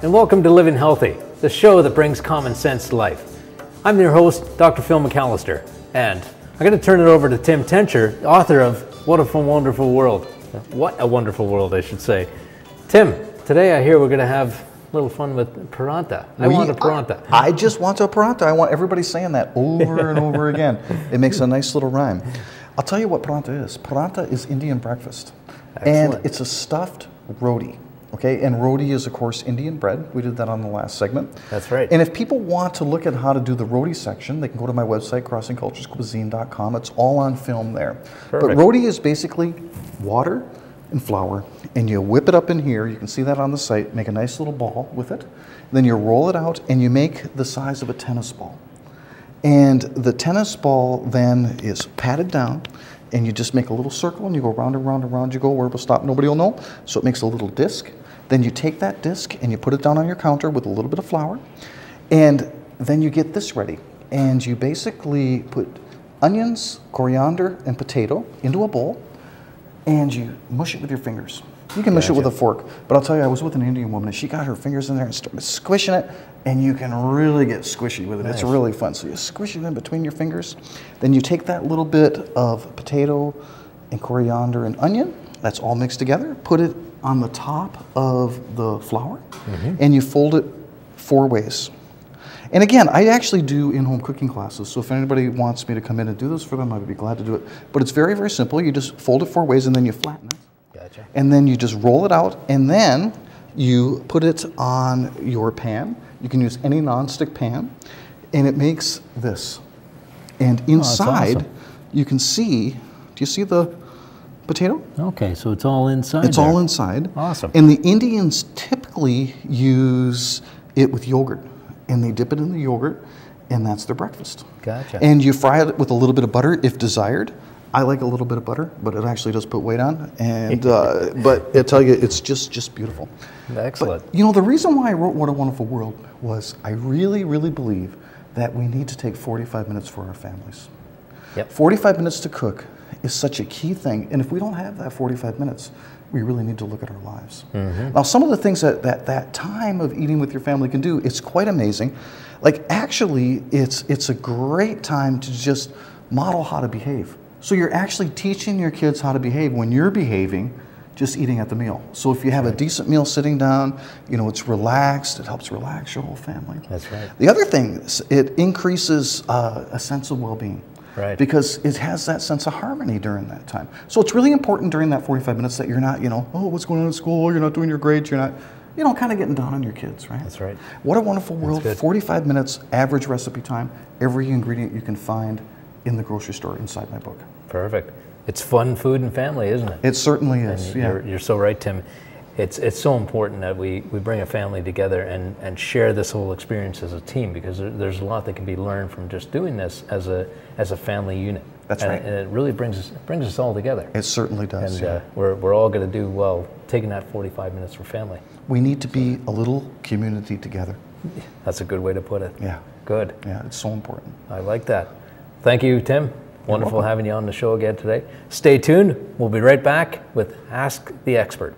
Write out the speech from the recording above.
and welcome to Living Healthy, the show that brings common sense to life. I'm your host, Dr. Phil McAllister, and I'm going to turn it over to Tim Tencher, author of What a Wonderful World. What a Wonderful World, I should say. Tim, today I hear we're going to have a little fun with Paranta. I want a Paranta. I just want a Paranta. I want everybody saying that over and over again. It makes a nice little rhyme. I'll tell you what Paranta is. Paranta is Indian breakfast. Excellent. And it's a stuffed roti. Okay, and roti is, of course, Indian bread. We did that on the last segment. That's right. And if people want to look at how to do the roti section, they can go to my website, crossingculturescuisine.com. It's all on film there. Perfect. But roti is basically water and flour, and you whip it up in here. You can see that on the site. Make a nice little ball with it. Then you roll it out, and you make the size of a tennis ball. And the tennis ball then is patted down, and you just make a little circle, and you go round and round and round you go. Where it will stop, nobody will know. So it makes a little disc. Then you take that disc and you put it down on your counter with a little bit of flour, and then you get this ready. And you basically put onions, coriander, and potato into a bowl, and you mush it with your fingers. You can mush it with a fork, but I'll tell you, I was with an Indian woman, and she got her fingers in there and started squishing it, and you can really get squishy with it. Nice. It's really fun. So you squish it in between your fingers. Then you take that little bit of potato and coriander and onion, that's all mixed together, put it on the top of the flour, and you fold it 4 ways. And again, I actually do in-home cooking classes, so if anybody wants me to come in and do this for them, I would be glad to do it. But it's very, very simple. You just fold it 4 ways, and then you flatten it. Gotcha. And then you just roll it out, and then you put it on your pan. You can use any nonstick pan, and it makes this. And inside, awesome. You can see, do you see the potato? Okay, so it's all inside. It's all inside. Awesome. And the Indians typically use it with yogurt, and they dip it in the yogurt, and that's their breakfast. Gotcha. And you fry it with a little bit of butter if desired. I like a little bit of butter, but it actually does put weight on. And but I tell you, it's just beautiful. Excellent. But, you know, the reason why I wrote What a Wonderful World was I really, really believe that we need to take 45 minutes for our families. Yep. 45 minutes to cook is such a key thing, and if we don't have that 45 minutes, we really need to look at our lives. Now, some of the things that time of eating with your family can do, it's quite amazing. Like, actually, it's a great time to just model how to behave. So you're actually teaching your kids how to behave when you're behaving, just eating at the meal. So if you have a decent meal sitting down, you know, it's relaxed, it helps relax your whole family. That's right. The other thing is it increases a sense of well-being. Right. Because it has that sense of harmony during that time. So it's really important during that 45 minutes that you're not, you know, oh, what's going on in school? You're not doing your grades. You're not, you know, kind of getting down on your kids, right? That's right. What a Wonderful World. 45 minutes, average recipe time, every ingredient you can find in the grocery store inside my book. Perfect. It's fun food and family, isn't it? It certainly is, and you're so right, Tim. It's so important that we bring a family together and share this whole experience as a team, because there's a lot that can be learned from just doing this as a family unit. That's right. And it really brings us all together. It certainly does. And we're all going to do well taking that 45 minutes for family. We need to be a little community together. That's a good way to put it. Yeah. Good. Yeah, it's so important. I like that. Thank you, Tim. Wonderful having you on the show again today. Stay tuned. We'll be right back with Ask the Expert.